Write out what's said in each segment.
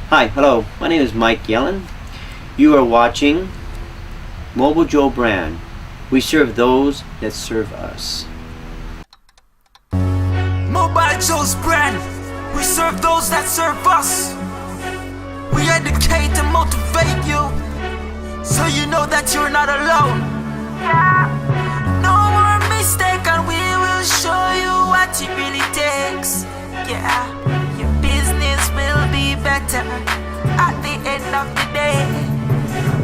Hi, hello. My name is Mike Yellen. You are watching Mobile Joe brand. We serve those that serve us. Mobile Joe's brand. We serve those that serve us. We educate and motivate you, so you know that you're not alone. No more mistake, and we will show you what it really takes. Yeah, your business will be better at the end of the day.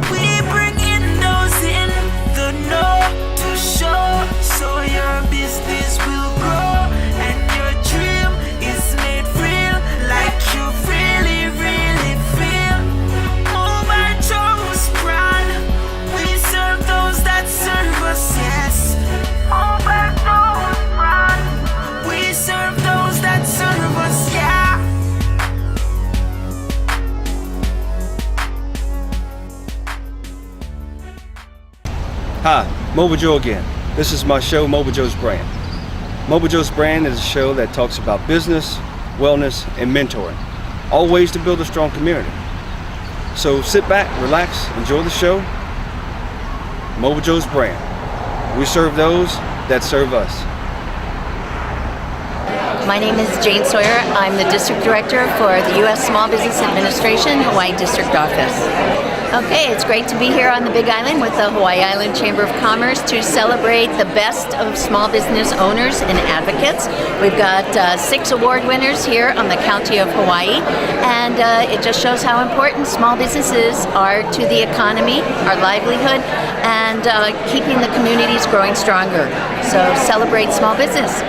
We bring in those in the know to show, so your business will grow and your dream is made real, like you really, really feel. Mobile Joe's brand. We serve those that serve us, yes. Mobile Joe's brand. We serve those that serve us, yeah. Hi, Mobile Joe again. This is my show, Mobile Joe's Brand. Mobile Joe's Brand is a show that talks about business, wellness, and mentoring, all ways to build a strong community. So sit back, relax, enjoy the show. Mobile Joe's Brand. We serve those that serve us. My name is Jane Sawyer. I'm the District Director for the U.S. Small Business Administration, Hawaii District Office. Okay, it's great to be here on the Big Island with the Hawaii Island Chamber of Commerce to celebrate the best of small business owners and advocates. We've got 6 award winners here on the County of Hawaii, and it just shows how important small businesses are to the economy, our livelihood, and keeping the communities growing stronger. So celebrate small business.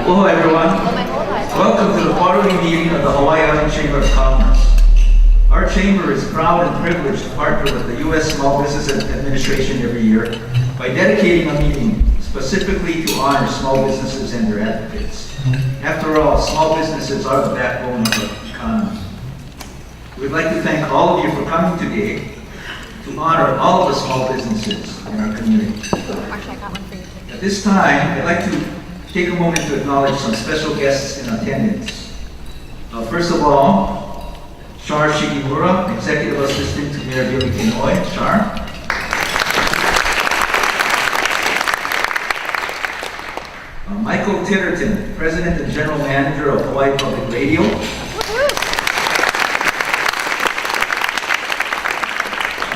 Aloha everyone. Welcome to the quarterly meeting of the Hawaii Island Chamber of Commerce. Our chamber is proud and privileged to partner with the U.S. Small Business Administration every year by dedicating a meeting specifically to honor small businesses and their advocates. After all, small businesses are the backbone of our economy. We'd like to thank all of you for coming today to honor all of the small businesses in our community. At this time, I'd like to take a moment to acknowledge some special guests in attendance. First of all, Shar Shigimura, Executive Assistant to Mayor Billy Kinoy. Shar. Michael Titterton, President and General Manager of Hawaii Public Radio.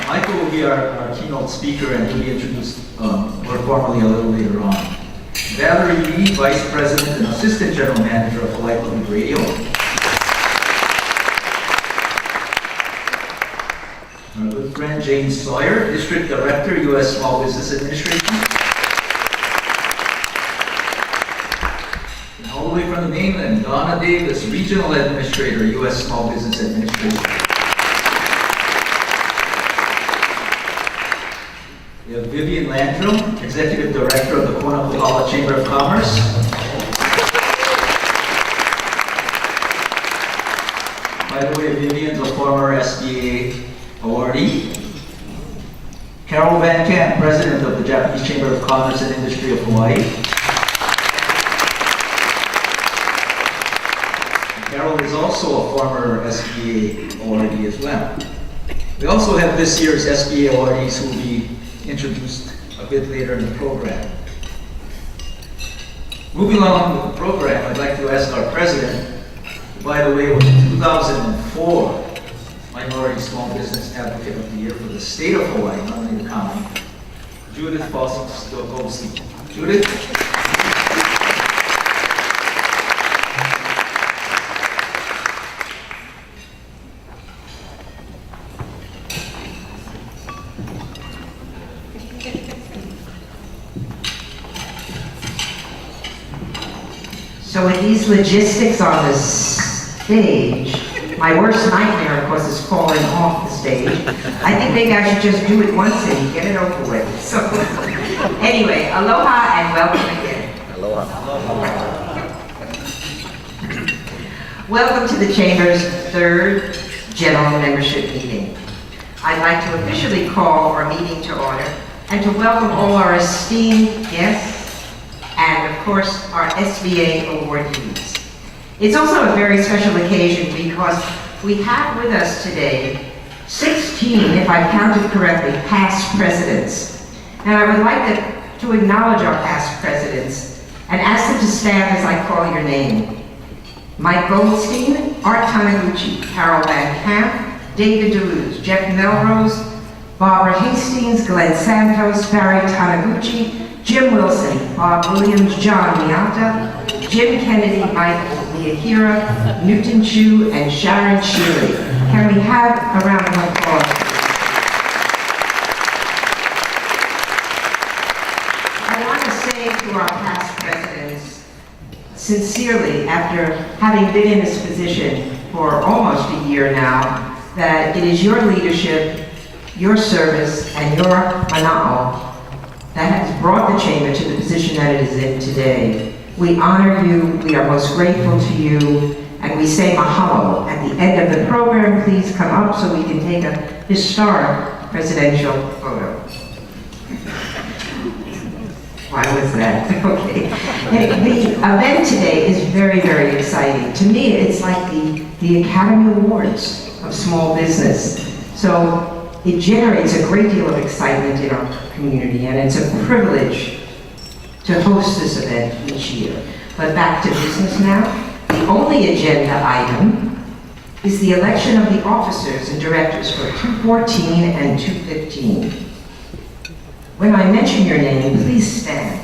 Michael will be our keynote speaker and he'll be introduced more formally a little later on. Valerie Lee, Vice President and Assistant General Manager of Hawaii Public Radio. Our good friend Jane Sawyer, District Director, U.S. Small Business Administration. And all the way from the mainland, Donna Davis, Regional Administrator, U.S. Small Business Administration. We have Vivian Landrum, Executive Director of the Kona Kohala Chamber of Commerce. By the way, Vivian's a former SBA awardee. Carol Van Camp, President of the Japanese Chamber of Commerce and Industry of Hawaii. Carol is also a former SBA awardee as well. We also have this year's SBA awardees who will be introduced a bit later in the program. Moving along with the program, I'd like to ask our President, who by the way was the 2004 Minority Small Business Advocate of the Year for the state of Hawaii, not only the county, Judith Fossey. Judith? So with these logistics on the stage, my worst nightmare, of course, is falling off the stage. I think maybe I should just do it once and get it over with. So Anyway, aloha and welcome again. Welcome to the Chamber's third General Membership Meeting. I'd like to officially call our meeting to order and to welcome all our esteemed guests and, of course, our SBA awardees. It's also a very special occasion because we have with us today 16, if I've counted correctly, past presidents. And I would like to acknowledge our past presidents and ask them to stand as I call your name. Mike Goldstein, Art Taniguchi, Carol Van Camp, David DeLuz, Jeff Melrose, Barbara Hastings, Glenn Santos, Barry Taniguchi, Jim Wilson, Bob Williams, John Miata, Jim Kennedy, Michael Miyahira, Newton Chu, and Sharon Shealy. Can we have a round of applause? I want to say to our past presidents, sincerely, after having been in this position for almost a year now, that it is your leadership, your service, and your mana'o that has brought the Chamber to the position that it is in today. We honor you, we are most grateful to you, and we say mahalo. At the end of the program, please come up so we can take a historic presidential photo. Why was that? Okay. The event today is very, very exciting. To me, it's like the Academy Awards of small business. So it generates a great deal of excitement in our community, and it's a privilege to host this event each year. But back to business now. The only agenda item is the election of the officers and directors for 214 and 215. When I mention your name, please stand,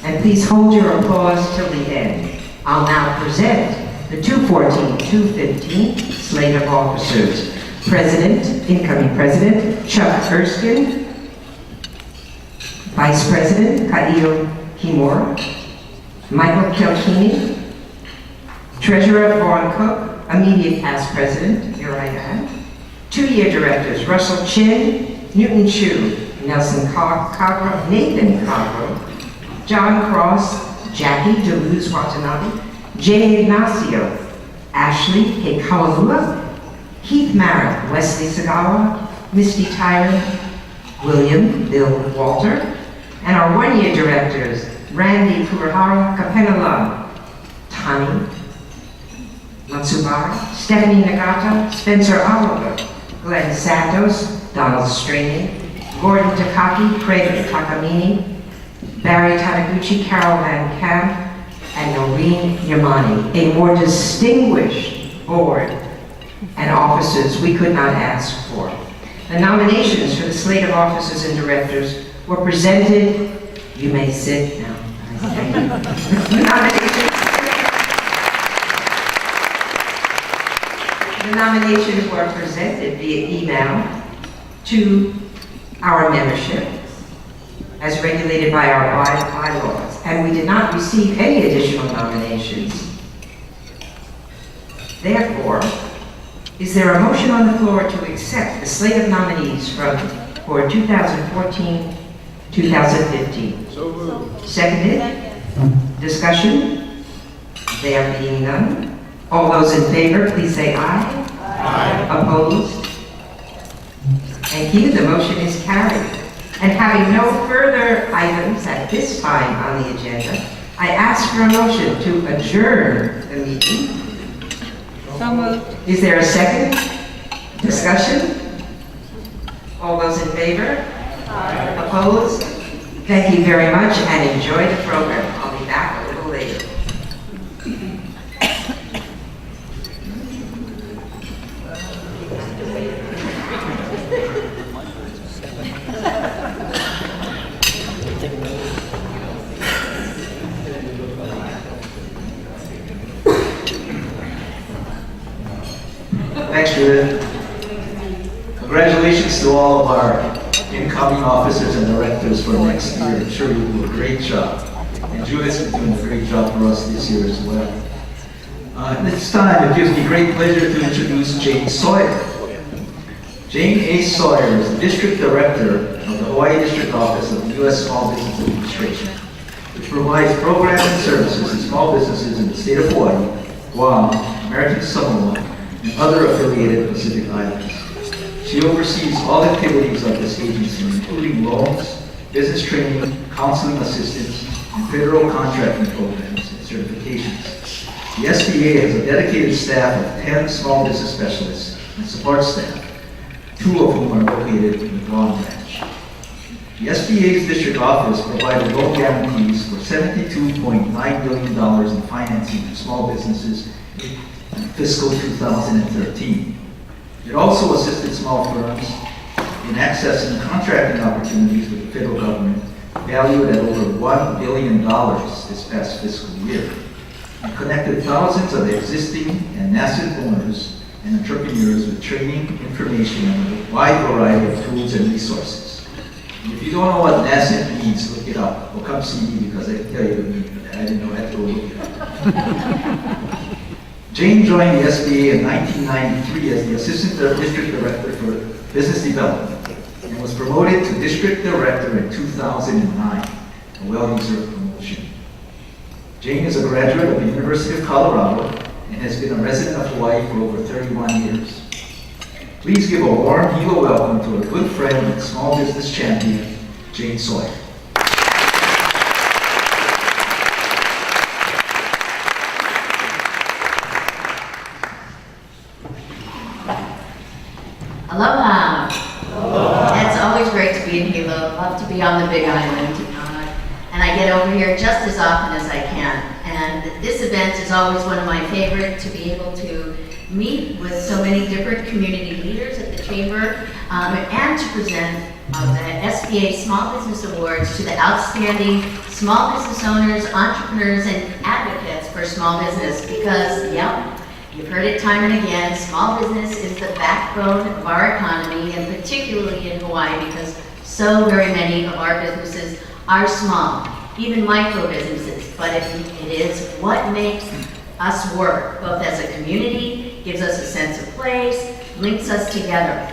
and please hold your applause till the end. I'll now present the 214-215 slate of officers. President, incoming President, Chuck Erskine. Vice President, Kaio Kimura. Michael Kilkini. Treasurer, Vaughn Cook. Immediate past President, here I am. 2-year directors, Russell Chin, Newton Chu, Nelson Cagro, Nathan Cagro, John Cross, Jackie DeLuz Watanabe, Jay Ignacio, Ashley Hekawalua, Keith Merritt, Wesley Sagawa, Misty Tyron, William Bill Walter, and our 1-year directors, Randy Kurihara, Kapena Love, Tani Matsubara, Stephanie Nagata, Spencer Oliver, Glenn Santos, Donald Straney, Gordon Takaki, Craig Takamini, Barry Taniguchi, Carol Van Camp, and Noreen Yamani, a more distinguished board and officers we could not ask for. The nominations for the slate of officers and directors were presented. You may sit now. The nominations were presented via email to our membership as regulated by our bylaws, and we did not receive any additional nominations. Therefore, is there a motion on the floor to accept the slate of nominees for 2014-2015? So moved. Seconded? Discussion? There being none. All those in favor, please say aye. Aye. Opposed? Thank you. The motion is carried. And having no further items at this time on the agenda, I ask for a motion to adjourn the meeting. So moved. Is there a second? Discussion? All those in favor? Aye. Opposed? Thank you very much and enjoy the program. I'll be back a little later. Thanks, Judith. Congratulations to all of our incoming officers and directors for next year. I'm sure you'll do a great job. And Judith's been doing a great job for us this year as well. At this time, it gives me great pleasure to introduce Jane Sawyer. Jane A. Sawyer is the District Director of the Hawaii District Office of the U.S. Small Business Administration, which provides programs and services to small businesses in the state of Hawaii, Guam, American Samoa, and other affiliated Pacific Islands. She oversees all activities of this agency, including loans, business training, counseling assistance, and federal contracting programs and certifications. The SBA has a dedicated staff of 10 small business specialists and support staff, 2 of whom are located in the Guam branch. The SBA's district office provided loan guarantees for $72.9 billion in financing to small businesses in fiscal 2013. It also assisted small firms in accessing contracting opportunities with the federal government, valued at over $1 billion this past fiscal year, and connected thousands of existing and nascent owners and entrepreneurs with training, information, and a wide variety of tools and resources. And if you don't know what nascent means, look it up, or come see me because I can tell you the meaning of that. I didn't know I had to go look it up. Jane joined the SBA in 1993 as the Assistant District Director for Business Development and was promoted to District Director in 2009, a well-deserved promotion. Jane is a graduate of the University of Colorado and has been a resident of Hawaii for over 31 years. Please give a warm hello welcome to a good friend and small business champion, Jane Sawyer. Aloha. Aloha. It's always great to be in Hilo. Love to be on the Big Island. And I get over here just as often as I can. And this event is always one of my favorite, to be able to meet with so many different community leaders at the Chamber and to present the SBA Small Business Awards to the outstanding small business owners, entrepreneurs, and advocates for small business. Because, yep, you've heard it time and again, small business is the backbone of our economy, and particularly in Hawaii, because so very many of our businesses are small, even micro businesses, but it is what makes us work, both as a community, gives us a sense of place, links us together.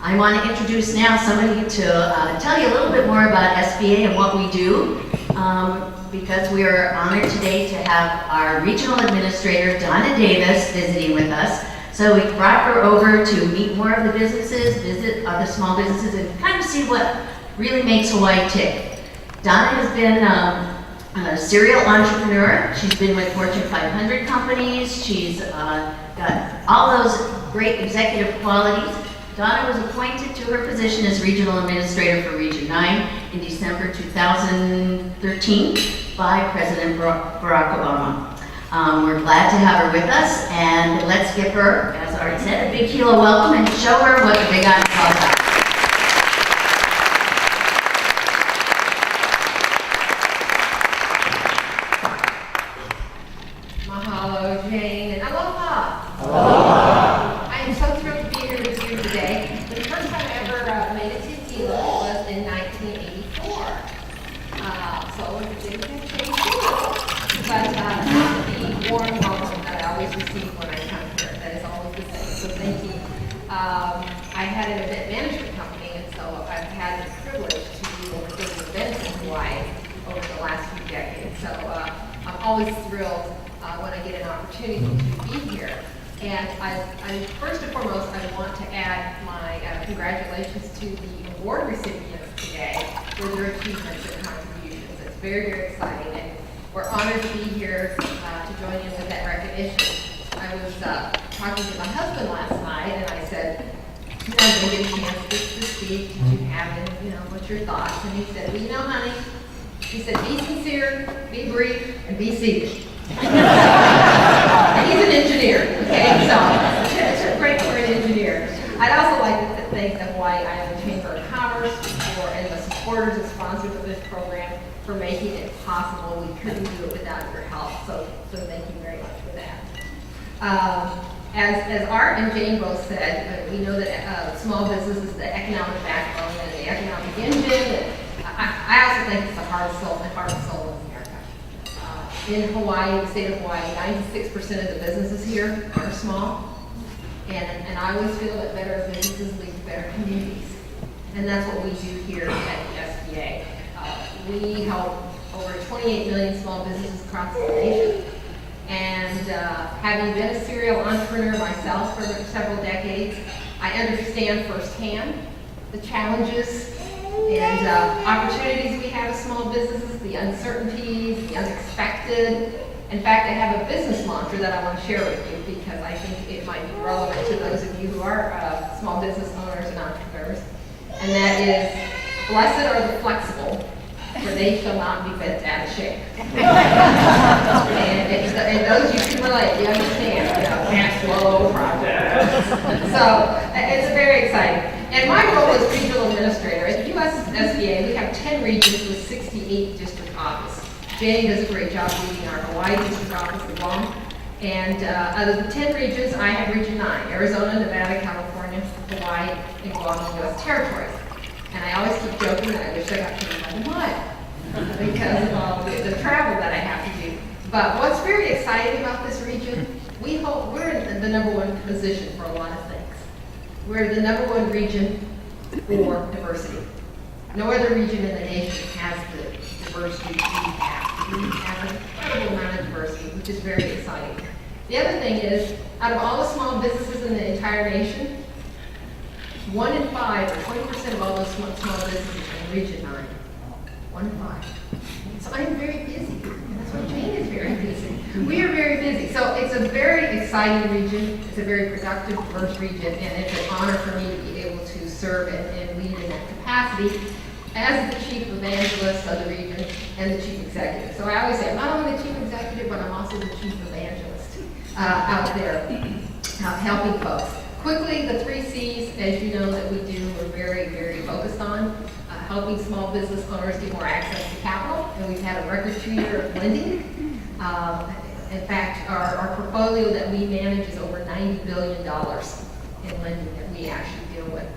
I want to introduce now somebody to tell you a little bit more about SBA and what we do, because we are honored today to have our Regional Administrator, Donna Davis, visiting with us. So we brought her over to meet more of the businesses, visit other small businesses, and kind of see what really makes Hawaii tick. Donna has been a serial entrepreneur. She's been with Fortune 500 companies. She's got all those great executive qualities. Donna was appointed to her position as Regional Administrator for Region 9 in December 2013 by President Barack Obama. We're glad to have her with us, and let's give her, as Art said, a big Hilo welcome and show her what the Big Island is all about. Mahalo, Jane, and aloha. Aloha. I am so thrilled to be here with you today. The first time I ever made it to Hilo was in 1984. So it didn't change Hilo, but not the warm welcome that I always receive when I come here. That is always the same. So thank you. I had an event management company, and so I've had the privilege to do over 30 events in Hawaii over the last few decades. So I'm always thrilled when I get an opportunity to be here. And I first and foremost, I want to add my congratulations to the award recipients today for their achievements and contributions. It's very, very exciting, and we're honored to be here to join in with that recognition. I was talking to my husband last night, and I said, you know, I didn't get a chance to speak. Did you have any, what's your thoughts? And he said, well, you know, honey, he said, be sincere, be brief, and be seated. And he's an engineer, okay, so it's great for an engineer. I'd also like to thank the Hawaii Island Chamber of Commerce and the supporters and sponsors of this program for making it possible. We couldn't do it without your help, so thank you very much for that. As Art and Jane both said, we know that small business is the economic backbone and the economic engine. And I also think it's the heart and soul of America. In Hawaii, the state of Hawaii, 96% of the businesses here are small. And I always feel that better businesses lead to better communities. And that's what we do here at the SBA. We help over 28 million small businesses across the nation. And having been a serial entrepreneur myself for several decades, I understand firsthand the challenges and opportunities we have as small businesses, the uncertainties, the unexpected. In fact, I have a business mantra that I want to share with you because I think it might be relevant to those of you who are small business owners and entrepreneurs. And that is, blessed are the flexible, for they shall not be bent out of shape. and those you can relate, you understand, cash flow projects. So it's very exciting. And my role as regional administrator at the U.S. SBA, we have 10 regions with 68 district offices. Jane does a great job leading our Hawaii district office in Guam. And out of the 10 regions, I have Region 9, Arizona, Nevada, California, Hawaii, and Guam, U.S. territories. And I always keep joking that I wish I got to Hawaii because of all the travel that I have to do. But what's very exciting about this region, we're in the #1 position for a lot of things. We're the #1 region for diversity. No other region in the nation has the diversity we have. We have an incredible amount of diversity, which is very exciting. The other thing is, out of all the small businesses in the entire nation, 1 in 5, or 20% of all those small businesses are in Region 9. 1 in 5. So I'm very busy, and that's why Jane is very busy. We are very busy. So it's a very exciting region. It's a very productive, diverse region, and it's an honor for me to be able to serve and lead in that capacity as the chief evangelist of the region and the chief executive. So I always say, I'm not only the chief executive, but I'm also the chief evangelist out there helping folks. Quickly, the 3 C's, as you know, that we do, we're very, very focused on. Helping small business owners get more access to capital, and we've had a record 2-year of lending. In fact, our portfolio that we manage is over $90 billion in lending that we actually deal with.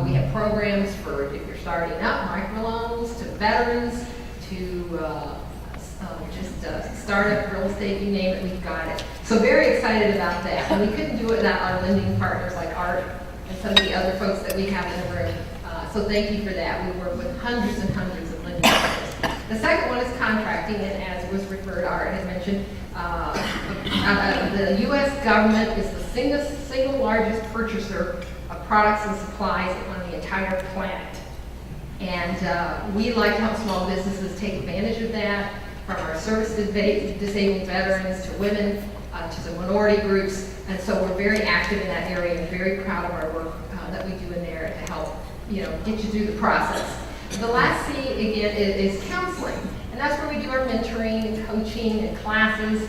We have programs for if you're starting up, microloans, to veterans, to just startup real estate, you name it, we've got it. So very excited about that. And we couldn't do it without our lending partners like Art and some of the other folks that we have in the room. So thank you for that. We work with hundreds and hundreds of lending partners. The second one is contracting, and as was referred, Art has mentioned, the U.S. government is the single largest purchaser of products and supplies on the entire planet. And we like to help small businesses take advantage of that, from our service-disabled veterans to women to the minority groups. And so we're very active in that area and very proud of our work that we do in there to help get you through the process. The last C, again, is counseling. And that's where we do our mentoring and coaching and classes.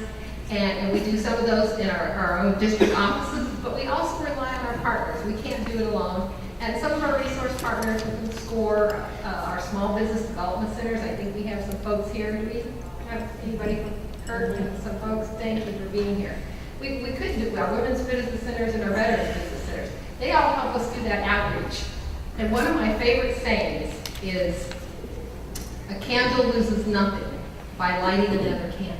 And we do some of those in our own district offices, but we also rely on our partners. We can't do it alone. And some of our resource partners can score our small business development centers. I think we have some folks here. Do we have anybody from Kirk and some folks? Thank you for being here. We could do our women's business centers and our veterans business centers. They all help us do that outreach. And one of my favorite sayings is, a candle loses nothing by lighting another candle.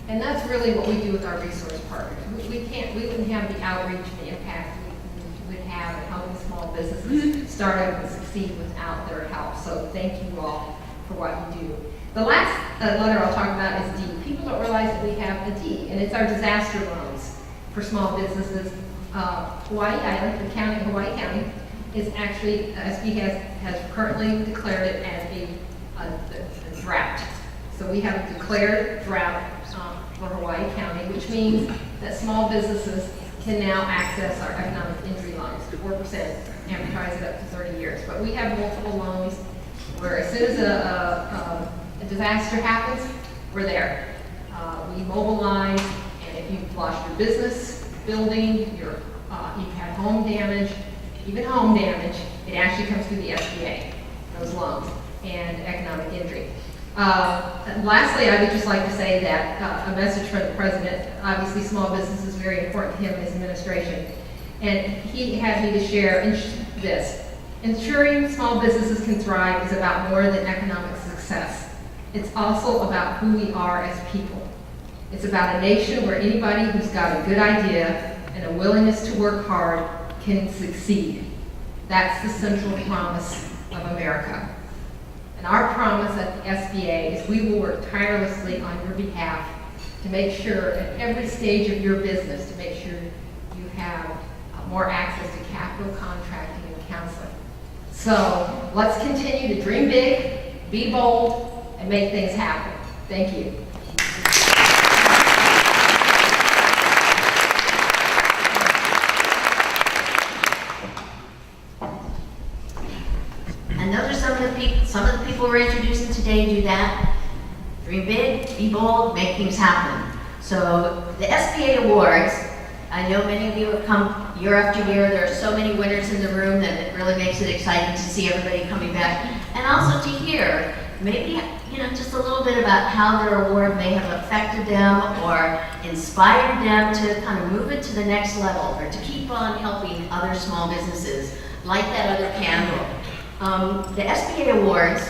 And that's really what we do with our resource partners. We wouldn't have the outreach and the impact we would have in helping small businesses start up and succeed without their help. So thank you all for what you do. The last letter I'll talk about is D. People don't realize that we have a D, and it's our disaster loans for small businesses. Hawaii Island, the county, Hawaii County, is actually, SB has currently declared it as a drought. So we have a declared drought for Hawaii County, which means that small businesses can now access our economic injury loans, 4%, amortize it up to 30 years. But we have multiple loans where as soon as a disaster happens, we're there. We mobilize, and if you've lost your business, building, you've had home damage, even home damage, it actually comes through the SBA, those loans, and economic injury. Lastly, I would just like to say that a message from the President. Obviously, small business is very important to him and his administration. And he had me to share this. Ensuring small businesses can thrive is about more than economic success. It's also about who we are as people. It's about a nation where anybody who's got a good idea and a willingness to work hard can succeed. That's the central promise of America. And our promise at the SBA is we will work tirelessly on your behalf to make sure at every stage of your business, to make sure you have more access to capital contracting and counseling. So let's continue to dream big, be bold, and make things happen. Thank you. And those are some of the people we're introducing today do that. Dream big, be bold, make things happen. So the SBA Awards, I know many of you have come year after year. There are so many winners in the room that it really makes it exciting to see everybody coming back. And also to hear maybe, just a little bit about how their award may have affected them or inspired them to kind of move it to the next level or to keep on helping other small businesses like that other candle. The SBA Awards,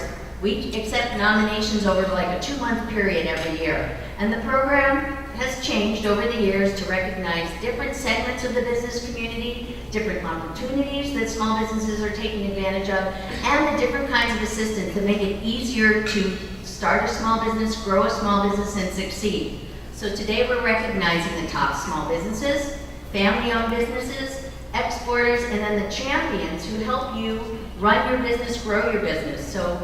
we accept nominations over like a 2-month period every year. And the program has changed over the years to recognize different segments of the business community, different opportunities that small businesses are taking advantage of, and the different kinds of assistance that make it easier to start a small business, grow a small business, and succeed. So today we're recognizing the top small businesses, family-owned businesses, exporters, and then the champions who help you run your business, grow your business. So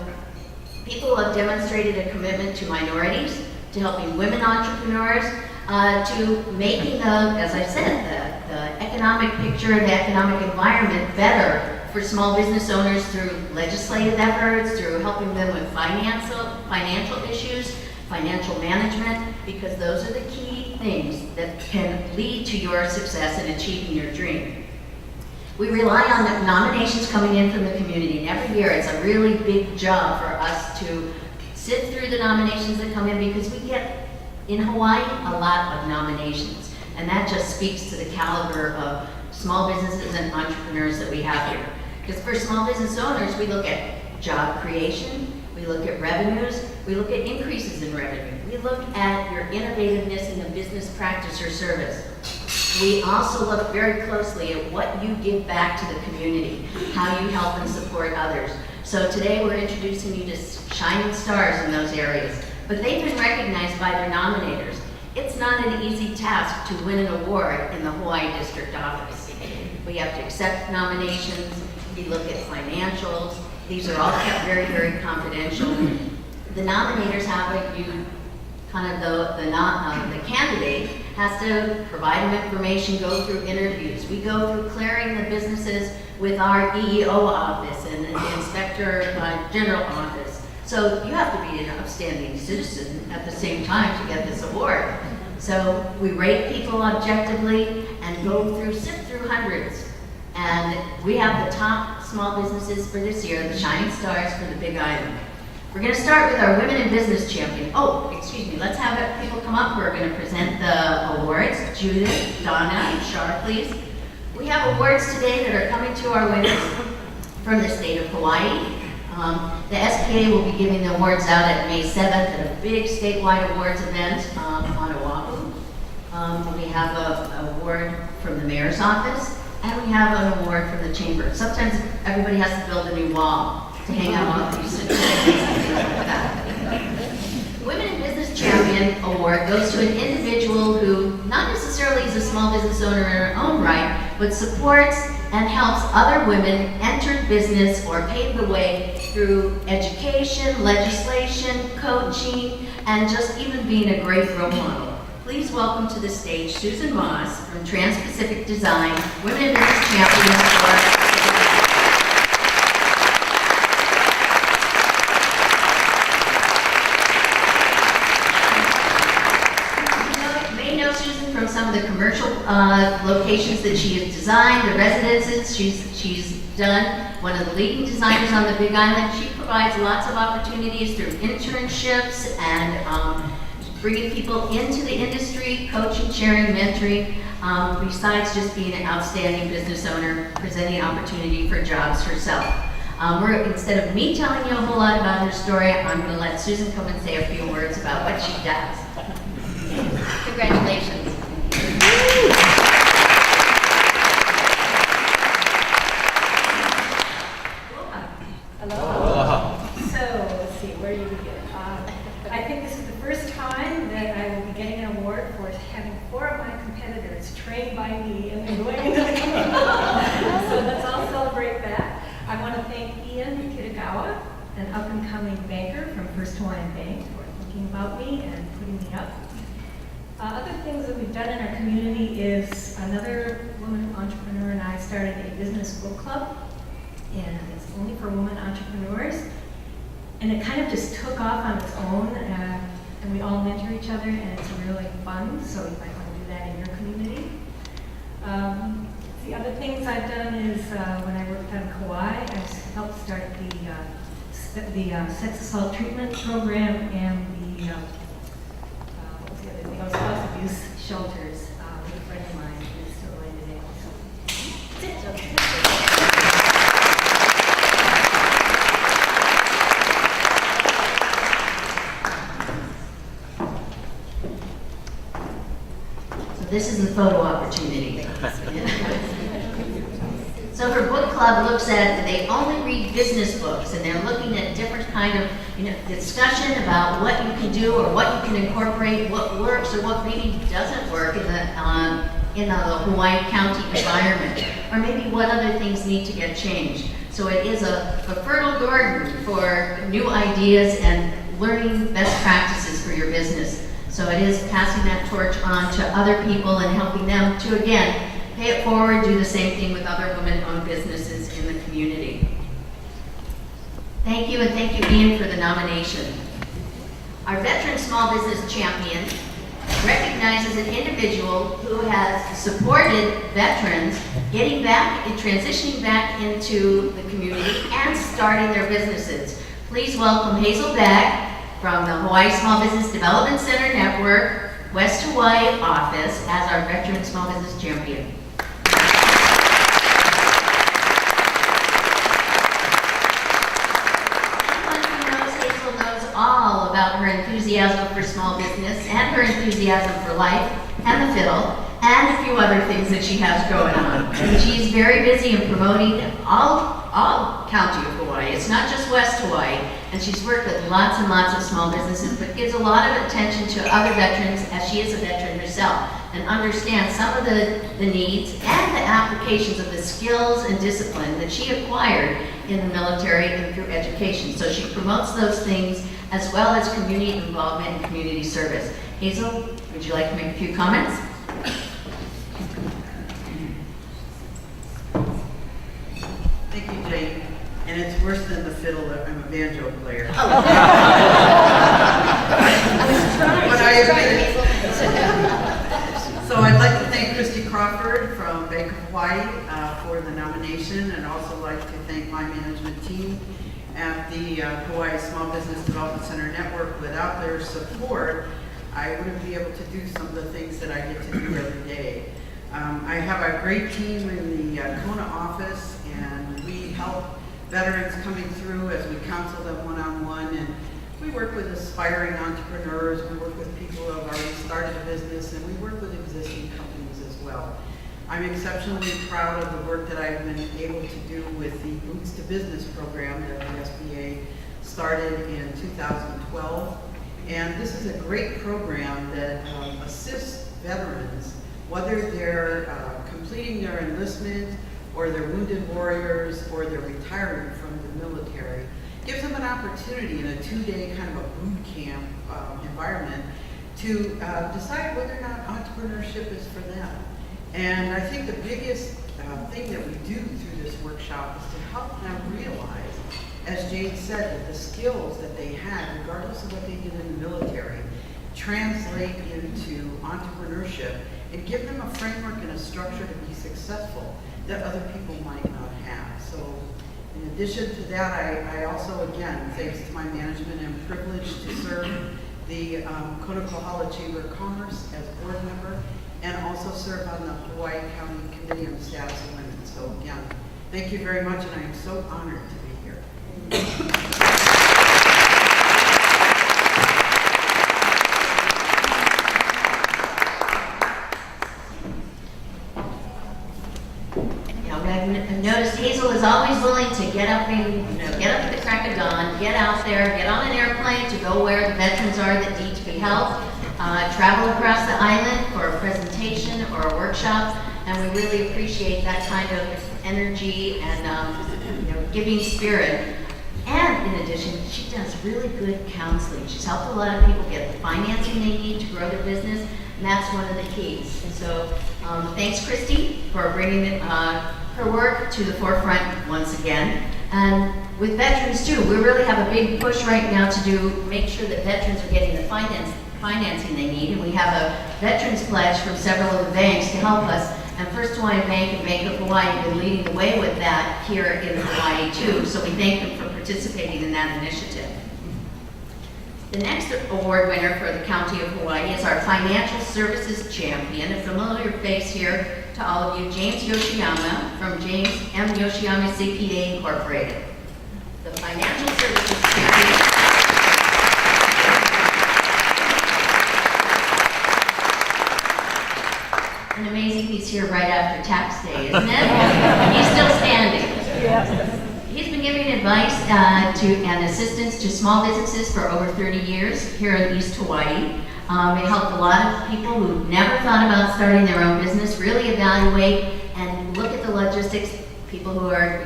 people have demonstrated a commitment to minorities, to helping women entrepreneurs, to making as I said, the economic picture, the economic environment better for small business owners through legislative efforts, through helping them with financial issues, financial management, because those are the key things that can lead to your success in achieving your dream. We rely on the nominations coming in from the community, and every year it's a really big job for us to sit through the nominations that come in, because we get, in Hawaii, a lot of nominations. And that just speaks to the caliber of small businesses and entrepreneurs that we have here. Because for small business owners, we look at job creation, we look at revenues, we look at increases in revenue, we look at your innovativeness in the business practice or service. We also look very closely at what you give back to the community, how you help and support others. So today we're introducing you to shining stars in those areas, but they've been recognized by their nominators. It's not an easy task to win an award in the Hawaii District Office. We have to accept nominations, we look at financials. These are all kept very, very confidential. The nominators have the candidate has to provide them information, go through interviews. We go through clearing the businesses with our EEO office and the Inspector General office. So you have to be an upstanding citizen at the same time to get this award. So we rate people objectively and sift through hundreds. And we have the top small businesses for this year, the shining stars for the Big Island. We're going to start with our Women in Business Champion. Let's have people come up. We're going to present the awards. Judith, Donna, and Shar, please. We have awards today that are coming to our winners from the state of Hawaii. The SPA will be giving the awards out at May 7th at a big statewide awards event on Oahu. We have an award from the mayor's office, and we have an award from the chamber. Sometimes everybody has to build a new wall to hang out all these certificates and things like that. Women in Business Champion Award goes to an individual who not necessarily is a small business owner in her own right, but supports and helps other women enter business or pave the way through education, legislation, coaching, and just even being a great role model. Please welcome to the stage Susan Moss from Trans-Pacific Design, Women in Business Champion Award. From some of the commercial locations that she has designed, the residences she's done. One of the leading designers on the Big Island. She provides lots of opportunities through internships and bringing people into the industry, coaching, sharing, mentoring, besides just being an outstanding business owner, presenting opportunity for jobs herself. Instead of me telling you a whole lot about her story, I'm going to let Susan come and say a few words about what she does. Congratulations. So, let's see, where do you begin? I think this is the first time that I will be getting an award for having 4 of my competitors trained by me and then going into the community. So let's all celebrate that. I want to thank Ian Kitagawa, an up-and-coming banker from First Hawaiian Bank, for thinking about me and putting me up. Other things that we've done in our community is another woman entrepreneur and I started a business book club, and it's only for women entrepreneurs. And it kind of just took off on its own, and we all mentor each other, and it's really fun, so you might want to do that in your community. The other things I've done is when I worked on Kauai, I helped start the sex assault treatment program and the, what was the other thing? Spouse abuse shelters with a friend of mine who's still alive today. So that's it. This is the photo opportunity. So her book club looks at, they only read business books, and they're looking at different kind of discussion about what you can do or what you can incorporate, what works or what maybe doesn't work in the Hawaii County environment, or maybe what other things need to get changed. So it is a fertile garden for new ideas and learning best practices for your business. So it is passing that torch on to other people and helping them to, again, pay it forward, do the same thing with other women-owned businesses in the community. Thank you, and thank you, Ian, for the nomination. Our Veteran Small Business Champion recognizes an individual who has supported veterans getting back and transitioning back into the community and starting their businesses. Please welcome Hazel Bagg from the Hawaii Small Business Development Center Network, West Hawaii office, as our Veteran Small Business Champion. Anyone who knows Hazel knows all about her enthusiasm for small business and her enthusiasm for life and the fiddle and a few other things that she has going on. She is very busy in promoting all County of Hawaii. It's not just West Hawaii. And she's worked with lots and lots of small businesses, but gives a lot of attention to other veterans, as she is a veteran herself, and understands some of the needs and the applications of the skills and discipline that she acquired in the military and through education. So she promotes those things as well as community involvement and community service. Hazel, would you like to make a few comments? Thank you, Jane. And it's worse than the fiddle. I'm a banjo player. Oh. So I'd like to thank Christy Crawford from Bank of Hawaii for the nomination, and also like to thank my management team at the Hawaii Small Business Development Center Network. Without their support, I wouldn't be able to do some of the things that I get to do every day. I have a great team in the Kona office, and we help veterans coming through as we counsel them one-on-one, and we work with aspiring entrepreneurs, we work with people who have already started a business, and we work with existing companies as well. I'm exceptionally proud of the work that I've been able to do with the Boots to Business program that the SBA started in 2012. And this is a great program that assists veterans, whether they're completing their enlistment or they're wounded warriors or they're retiring from the military. Gives them an opportunity in a 2-day kind of a boot camp environment to decide whether or not entrepreneurship is for them. And I think the biggest thing that we do through this workshop is to help them realize, as Jane said, that the skills that they had, regardless of what they did in the military, translate into entrepreneurship and give them a framework and a structure to be successful that other people might not have. So in addition to that, I also, again, thanks to my management, am privileged to serve the Kona Kohala Chamber of Commerce as board member, and also serve on the Hawaii County Committee on the Status of Women. So again, thank you very much, and I am so honored to be here. I've noticed Hazel is always willing to get up at the crack of dawn get out there, get on an airplane to go where the veterans are that need to be helped, travel across the island for a presentation or a workshop, and we really appreciate that kind of energy and giving spirit. And in addition, she does really good counseling. She's helped a lot of people get the financing they need to grow their business, and that's one of the keys. And so thanks, Christy, for bringing her work to the forefront once again. And with veterans too, we really have a big push right now to make sure that veterans are getting the financing they need. And we have a veterans pledge from several of the banks to help us. And First Hawaiian Bank and Bank of Hawaii have been leading the way with that here in Hawaii too. So we thank them for participating in that initiative. The next award winner for the County of Hawaii is our Financial Services Champion, a familiar face here to all of you, James Yoshiyama from James M. Yoshiyama CPA Incorporated. The Financial Services Champion. And amazing, he's here right after tax day, isn't it? He's still standing. Yes. He's been giving advice and assistance to small businesses for over 30 years here in East Hawaii. It helped a lot of people who never thought about starting their own business really evaluate and look at the logistics. People who are,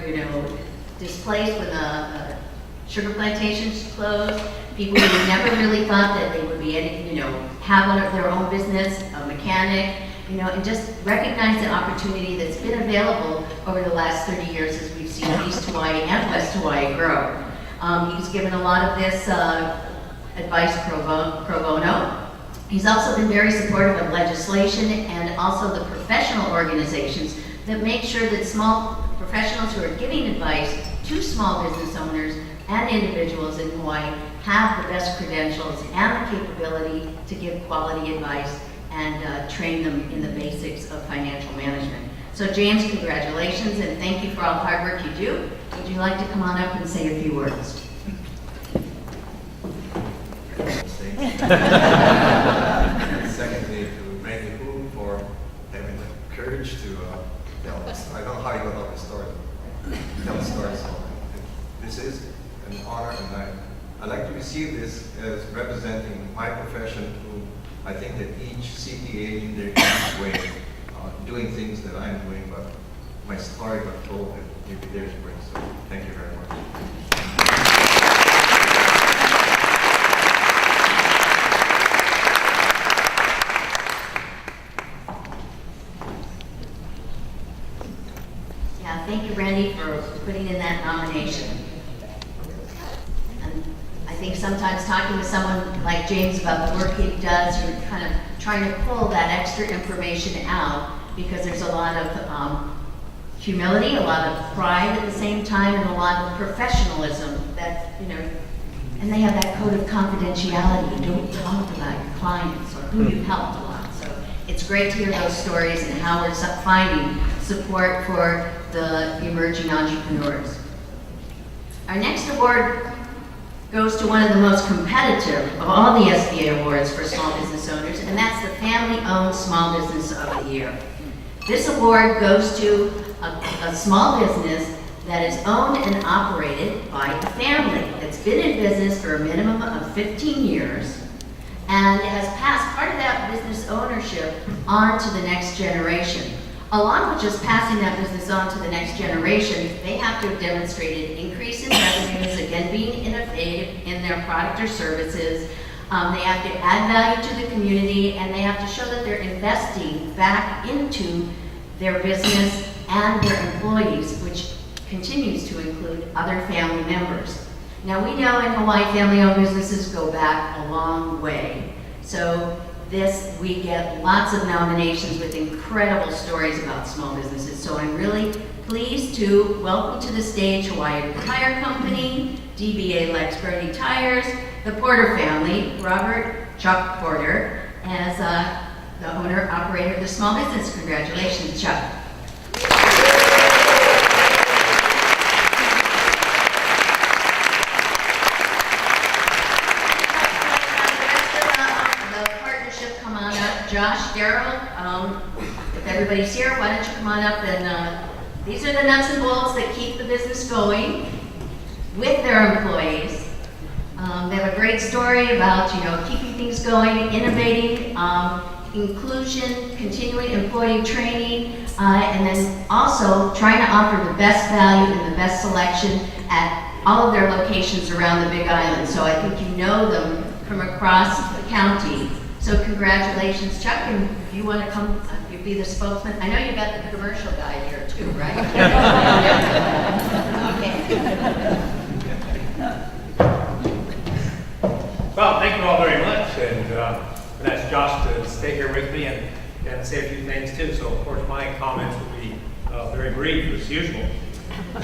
displaced when the sugar plantations closed. People who never really thought that they would be, have their own business, a mechanic. And just recognize the opportunity that's been available over the last 30 years as we've seen East Hawaii and West Hawaii grow. He's given a lot of this advice pro bono. He's also been very supportive of legislation and also the professional organizations that make sure that small professionals who are giving advice to small business owners and individuals in Hawaii have the best credentials and the capability to give quality advice and train them in the basics of financial management. So James, congratulations and thank you for all the hard work you do. Would you like to come on up and say a few words? Secondly, to Randy Hu for having the courage to tell us. I don't know how you got all the story. Tell the story. So this is an honor, and I'd like to receive this as representing my profession, who I think that each CPA in their unique way, doing things that I'm doing, but my story got told and maybe theirs brings. So thank you very much. Yeah, thank you, Randy, for putting in that nomination. And I think sometimes talking with someone like James about the work he does, you're kind of trying to pull that extra information out because there's a lot of humility, a lot of pride at the same time, and a lot of professionalism that, and they have that code of confidentiality. You don't talk about your clients or who you've helped a lot. So it's great to hear those stories and how we're finding support for the emerging entrepreneurs. Our next award goes to one of the most competitive of all the SBA awards for small business owners, and that's the Family-Owned Small Business of the Year. This award goes to a small business that is owned and operated by a family that's been in business for a minimum of 15 years and has passed part of that business ownership on to the next generation. Along with just passing that business on to the next generation, they have to have demonstrated increase in revenues, again being innovative in their product or services. They have to add value to the community, and they have to show that they're investing back into their business and their employees, which continues to include other family members. Now we know in Hawaii family-owned businesses go back a long way. So we get lots of nominations with incredible stories about small businesses. So I'm really pleased to welcome to the stage Hawaii Tire Company, DBA Lex Bernie Tires, the Porter family, Robert Chuck Porter, as the owner-operator of the small business. Congratulations, Chuck. Josh, Daryl, if everybody's here, why don't you come on up and these are the nuts and bolts that keep the business going with their employees. great story about, keeping things going, innovating, inclusion, continuing employee training, and then also trying to offer the best value and the best selection at all of their locations around the Big Island. So I think you know them from across the county. So congratulations, Chuck, and if you want to come, you be the spokesman. I know you got the commercial guy here too, right? Okay. Well, thank you all very much, and I'd ask Josh to stay here with me and say a few things too. So, of course, my comments will be very brief as usual. But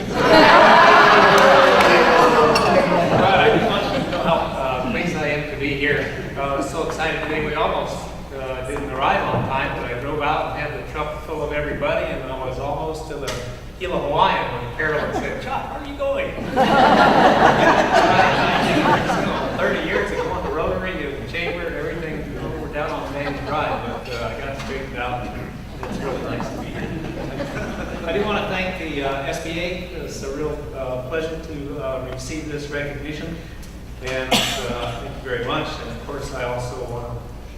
I just want you to know how pleased I am to be here. I was so excited today. We almost didn't arrive on time, but I drove out and had the truck full of everybody, and I was almost to the Hilo Hawaiian when Carolyn said, "Chuck, where are you going?" 30 years ago on the Rotary and the Chamber and everything, we're down on Main Drive, but I got straightened out, and it's really nice to be here. I do want to thank the SBA. It's a real pleasure to receive this recognition, and thank you very much. And of course, I also want to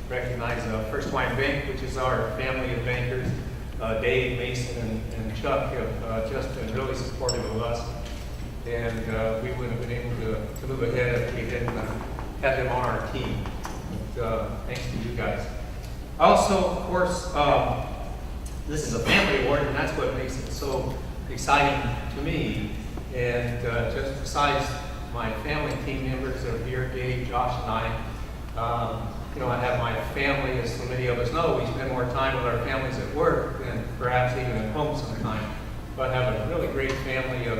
recognize First Hawaiian Bank, which is our family of bankers. Dave, Mason, and Chuck have just been really supportive of us, and we wouldn't have been able to move ahead if we hadn't had them on our team. But, thanks to you guys. Also, of course, this is a family award, and that's what makes it so exciting to me. And just besides my family team members that are here, Dave, Josh, and I, I have my family, as so many of us know. We spend more time with our families at work than perhaps even at home sometimes. But I have a really great family of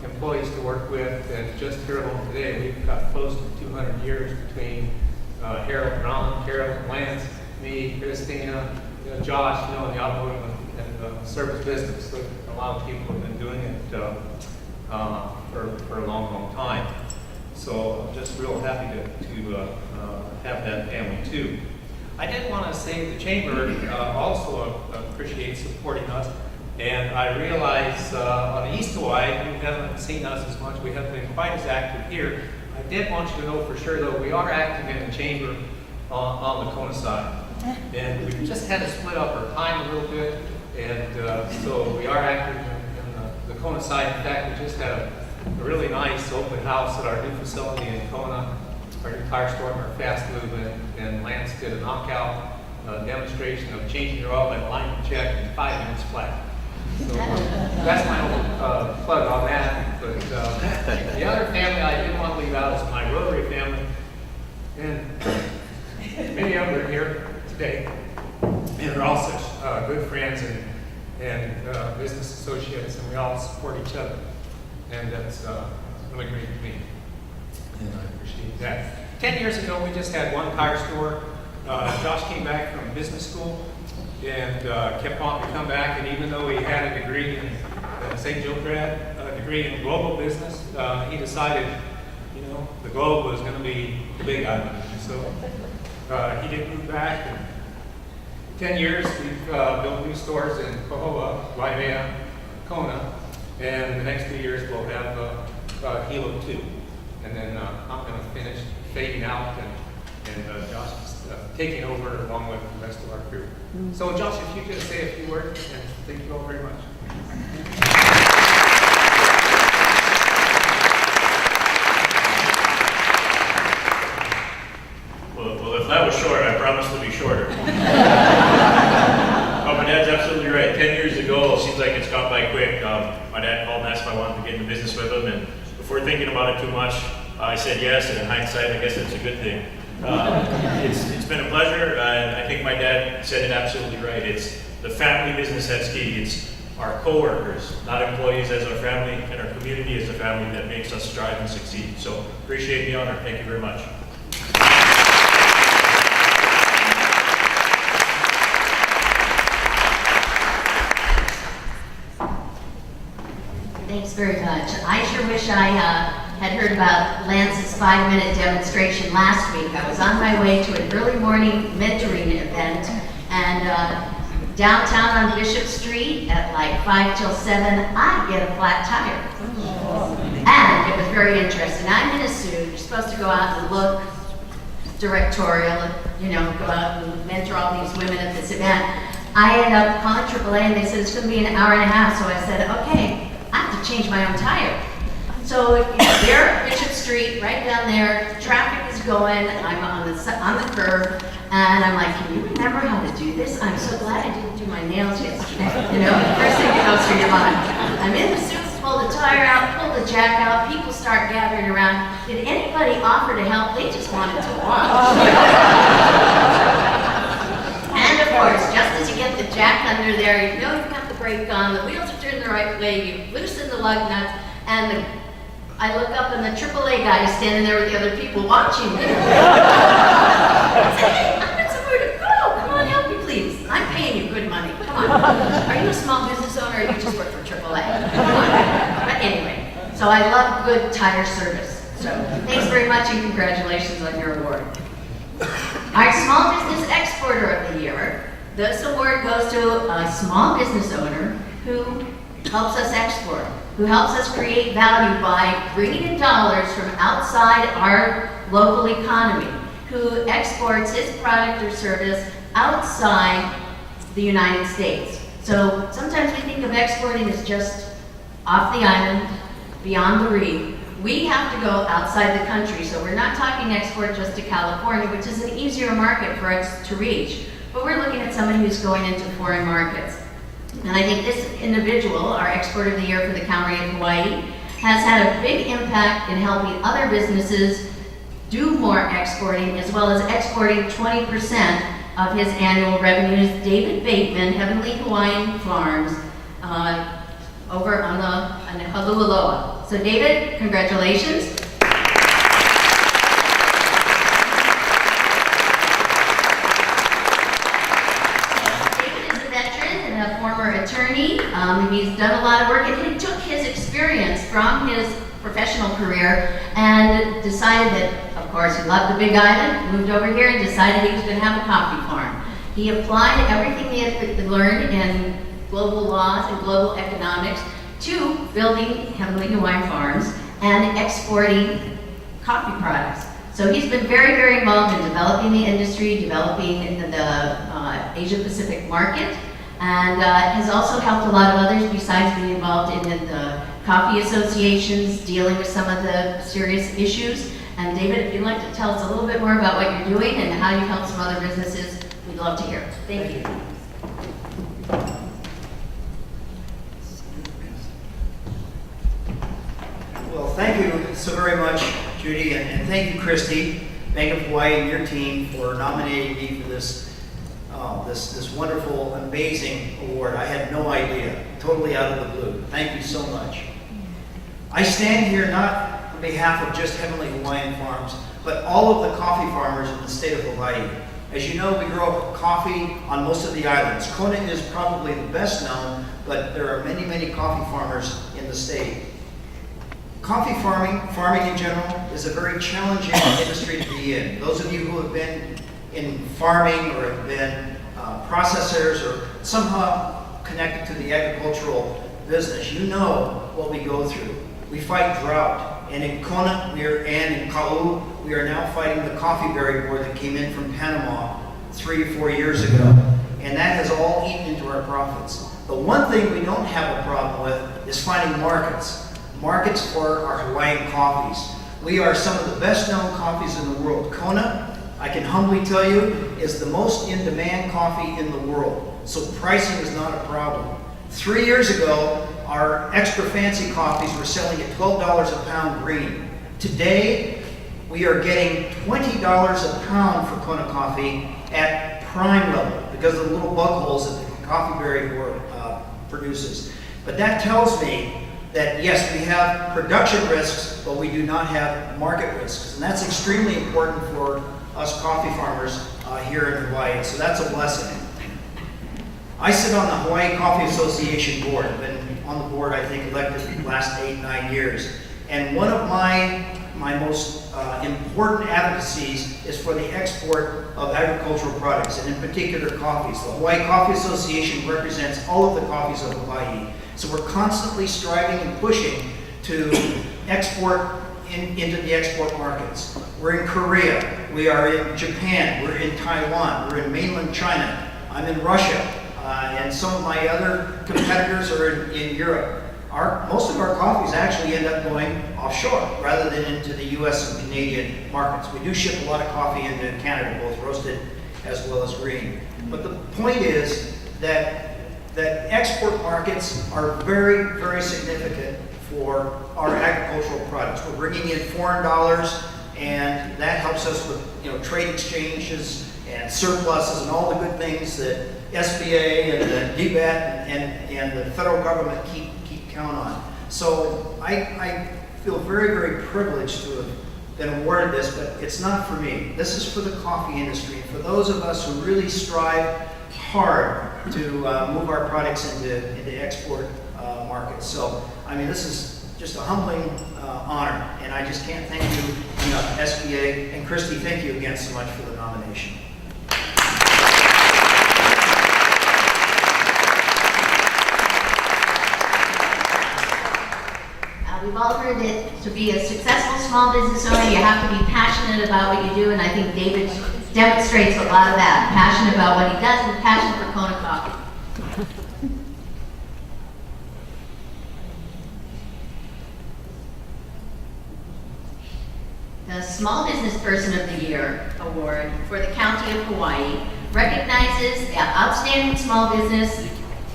employees to work with, and just here at home today, we've got close to 200 years between Harold, Ron, Carol, Lance, me, Christina, Josh, in the automotive and service business. So a lot of people have been doing it for a long, long time. So I'm just real happy to have that family too. I did want to say the Chamber also appreciates supporting us, and I realize on the East Hawaii you haven't seen us as much. We haven't been quite as active here. I did want you to know for sure though we are active in the Chamber on the Kona side, and we just had to split up our time a little bit, and so we are active in the Kona side. In fact, we just had a really nice open house at our new facility in Kona, our new tire store, our fast move, and Lance did a knockout demonstration of changing your oil and alignment check in 5 minutes flat. So that's my own plug on that. But the other family I didn't want to leave out is my Rotary family, and many of them are here today, and they're all such good friends and business associates, and we all support each other. And that's really great to me, and I appreciate that. 10 years ago, we just had one tire store. Josh came back from business school and kept wanting to come back, and even though he had a degree in St. Joe grad, a degree in global business, he decided, the globe was going to be the Big Island. So he did move back, and 10 years, we've built new stores in Kohoa, Waimea, Kona, and the next 2 years we'll have Hilo 2. And then I'm going to finish fading out, and Josh is taking over along with the rest of our crew. So Josh, if you just say a few words, and thank you all very much. Well, if that was short, I promise to be shorter. My dad's absolutely right. 10 years ago, it seems like it's gone by quick. My dad called and asked if I wanted to get into business with him, and before thinking about it too much, I said yes, and in hindsight, I guess that's a good thing. It's been a pleasure, and I think my dad said it absolutely right. It's the family business that's key. It's our coworkers, not employees, as our family, and our community as a family that makes us strive and succeed. So appreciate the honor. Thank you very much. Thanks very much. I sure wish I had heard about Lance's 5-minute demonstration last week. I was on my way to an early morning mentoring event, and downtown on Bishop Street at like 5 till 7, I get a flat tire. And it was very interesting. I'm in a suit. You're supposed to go out and look directorial, you know, go out and mentor all these women at this event. I ended up calling AAA and they said it's going to be an hour and a half. So I said, okay, I have to change my own tire. So there at Bishop Street, right down there, traffic is going. I'm on the curb, and I'm like, can you remember how to do this? I'm so glad I didn't do my nails yesterday. You know, the first thing that goes through your mind. I'm in the suit, pull the tire out, pull the jack out. People start gathering around. Did anybody offer to help? They just wanted to watch. And of course, just as you get the jack under there, you know you've got the brake on, the wheels are turned the right way, you loosen the lug nuts, and I look up and the AAA guy is standing there with the other people watching me. I said, hey, I've got somewhere to go. Come on, help me, please. I'm paying you good money. Come on. Are you a small business owner or you just work for AAA? Come on. But anyway, so I love good tire service. So thanks very much and congratulations on your award. Our Small Business Exporter of the Year. This award goes to a small business owner who helps us export, who helps us create value by bringing in dollars from outside our local economy, who exports his product or service outside the United States. So sometimes we think of exporting as just off the island, beyond the reef. We have to go outside the country, so we're not talking export just to California, which is an easier market for us to reach, but we're looking at somebody who's going into foreign markets. And I think this individual, our Export of the Year for the County of Hawaii, has had a big impact in helping other businesses do more exporting, as well as exporting 20% of his annual revenues. David Bateman, Heavenly Hawaiian Farms, over on Halualoa. So David, congratulations. Attorney. He's done a lot of work, and he took his experience from his professional career and decided that, of course, he loved the Big Island, moved over here and decided he was going to have a coffee farm. He applied everything he had learned in global laws and global economics to building Heavenly Hawaiian Farms and exporting coffee products. So he's been very, very involved in developing the industry, developing the Asia Pacific market, and has also helped a lot of others besides being involved in the coffee associations, dealing with some of the serious issues. And David, if you'd like to tell us a little bit more about what you're doing and how you've helped some other businesses, we'd love to hear. Thank you. Well, thank you so very much, Judy, and thank you, Christy, Bank of Hawaii, and your team for nominating me for this this wonderful, amazing award. I had no idea, totally out of the blue. Thank you so much. I stand here not on behalf of just Heavenly Hawaiian Farms, but all of the coffee farmers in the state of Hawaii. As you know, we grow coffee on most of the islands. Kona is probably the best known, but there are many, many coffee farmers in the state. Coffee farming in general, is a very challenging industry to be in. Those of you who have been in farming or have been processors or somehow connected to the agricultural business, you know what we go through. We fight drought, and in Kona and in Kau, we are now fighting the coffee berry board that came in from Panama 3 or 4 years ago, and that has all eaten into our profits. The one thing we don't have a problem with is finding markets for our Hawaiian coffees. We are some of the best known coffees in the world. Kona, I can humbly tell you, is the most in-demand coffee in the world, so pricing is not a problem. 3 years ago, our extra fancy coffees were selling at $12 a pound green. Today, we are getting $20 a pound for Kona coffee at prime level because of the little bug holes that the coffee berry produces. But that tells me that yes, we have production risks, but we do not have market risks. And that's extremely important for us coffee farmers here in Hawaii, so that's a blessing. I sit on the Hawaii Coffee Association board. I've been on the board, I think, elected the last 8-9 years. And one of my most important advocacies is for the export of agricultural products, and in particular coffees. The Hawaii Coffee Association represents all of the coffees of Hawaii. So we're constantly striving and pushing to export into the export markets. We're in Korea, we are in Japan, we're in Taiwan, we're in mainland China, I'm in Russia, and some of my other competitors are in Europe. Most of our coffees actually end up going offshore rather than into the US and Canadian markets. We do ship a lot of coffee into Canada, both roasted as well as green. But the point is that export markets are very, very significant for our agricultural products. We're bringing in foreign dollars, and that helps us with trade exchanges and surpluses and all the good things that SBA and the DBET and the federal government keep count on. So I feel very, very privileged to have been awarded this, but it's not for me. This is for the coffee industry, for those of us who really strive hard to move our products into export markets. So, I mean, this is just a humbling honor, and I just can't thank you enough. SBA and Christy, thank you again so much for the nomination. We've all heard that to be a successful small business owner, you have to be passionate about what you do, and I think David demonstrates a lot of that. Passionate about what he does and passion for Kona coffee. The Small Business Person of the Year Award for the County of Hawaii recognizes the outstanding small business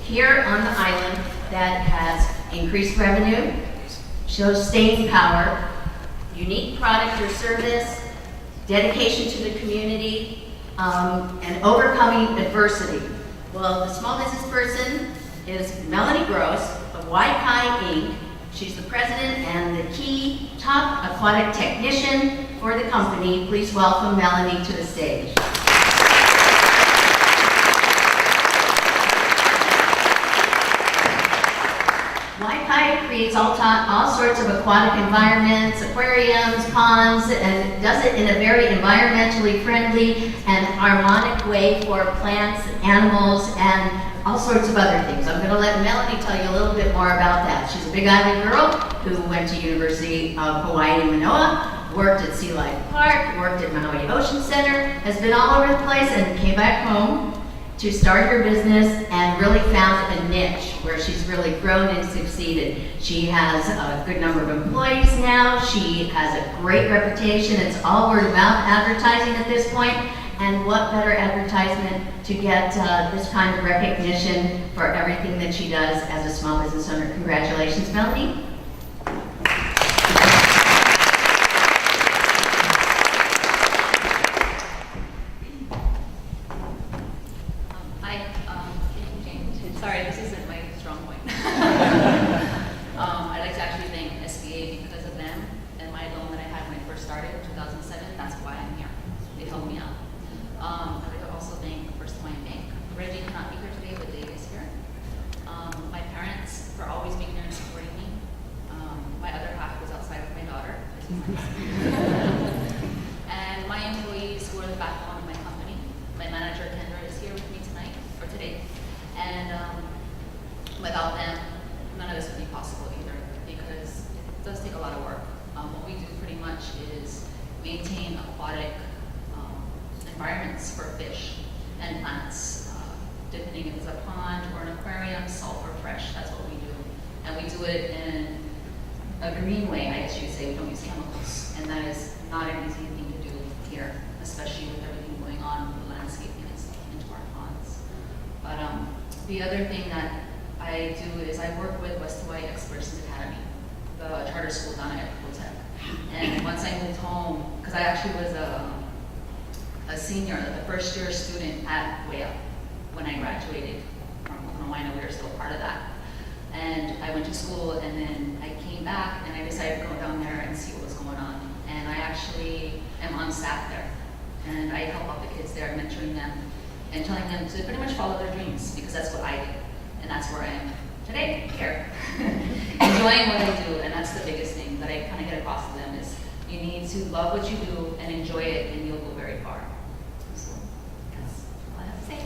here on the island that has increased revenue, shows staying power, unique product or service, dedication to the community, and overcoming adversity. Well, the small business person is Melanie Gross of Waikai Inc. She's the president and the key top aquatic technician for the company. Please welcome Melanie to the stage. Waikai creates all sorts of aquatic environments, aquariums, ponds, and does it in a very environmentally friendly and harmonic way for plants, animals, and all sorts of other things. I'm going to let Melanie tell you a little bit more about that. She's a Big Island girl who went to University of Hawaii in Manoa, worked at Sea Life Park, worked at Maui Ocean Center, has been all over the place, and came back home to start her business and really found a niche where she's really grown and succeeded. She has a good number of employees now. She has a great reputation. It's all word of mouth advertising at this point. And what better advertisement to get this kind of recognition for everything that she does as a small business owner. Congratulations, Melanie. Sorry, this isn't my strong point. I'd like to actually thank SBA because of them and my loan that I had when I first started in 2007. That's why I'm here. They helped me out. I'd like to also thank First Hawaiian Bank. Reggie cannot be here today, but Dave is here. My parents for always being there and supporting me. My other half was outside with my daughter. And my employees who are the backbone of my company. My manager, Kendra, is here with me tonight, or today. And without them, none of this would be possible either, because it does take a lot of work. What we do pretty much is maintain aquatic environments for fish and plants, depending if it's a pond or an aquarium, salt or fresh, that's what we do. And we do it in a green way, I guess you'd say. We don't use chemicals, and that is not an easy thing to do here, especially with everything going on with the landscaping and stuff into our ponds. But the other thing that I do is I work with West Hawaii Expeditions Academy, the charter school down at Tech. And once I moved home, because I actually was a senior, the first year student at WEA when I graduated from Hawaii, we were still part of that. And I went to school, and then I came back, and I decided to go down there and see what was going on. And I actually am on staff there, and I help out the kids there, mentoring them, and telling them to pretty much follow their dreams, because that's what I did. And that's where I am today, here. Enjoying what I do, and that's the biggest thing that I kind of get across to them is you need to love what you do and enjoy it, and you'll go very far. So that's all I have to say.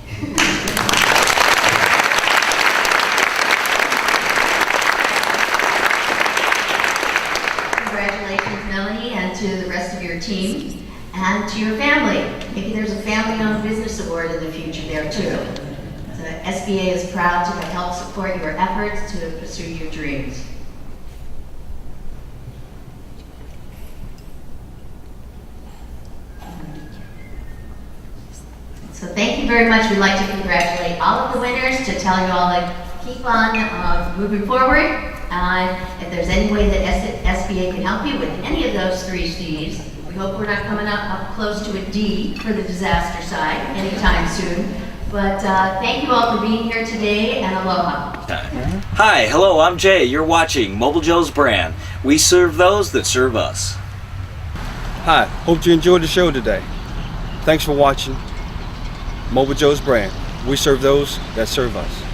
of your team, and to your family. Maybe there's a family-owned business award in the future there too. The SBA is proud to help support your efforts to pursue your dreams. So thank you very much. We'd like to congratulate all of the winners, to tell you all to keep on moving forward. If there's any way that SBA can help you with any of those 3 C's, we hope we're not coming up close to a D for the disaster side anytime soon. But thank you all for being here today, and aloha. Hi, hello, I'm Jay. You're watching Mobile Joe's Brand. We serve those that serve us. Hi, hope you enjoyed the show today. Thanks for watching Mobile Joe's Brand. We serve those that serve us.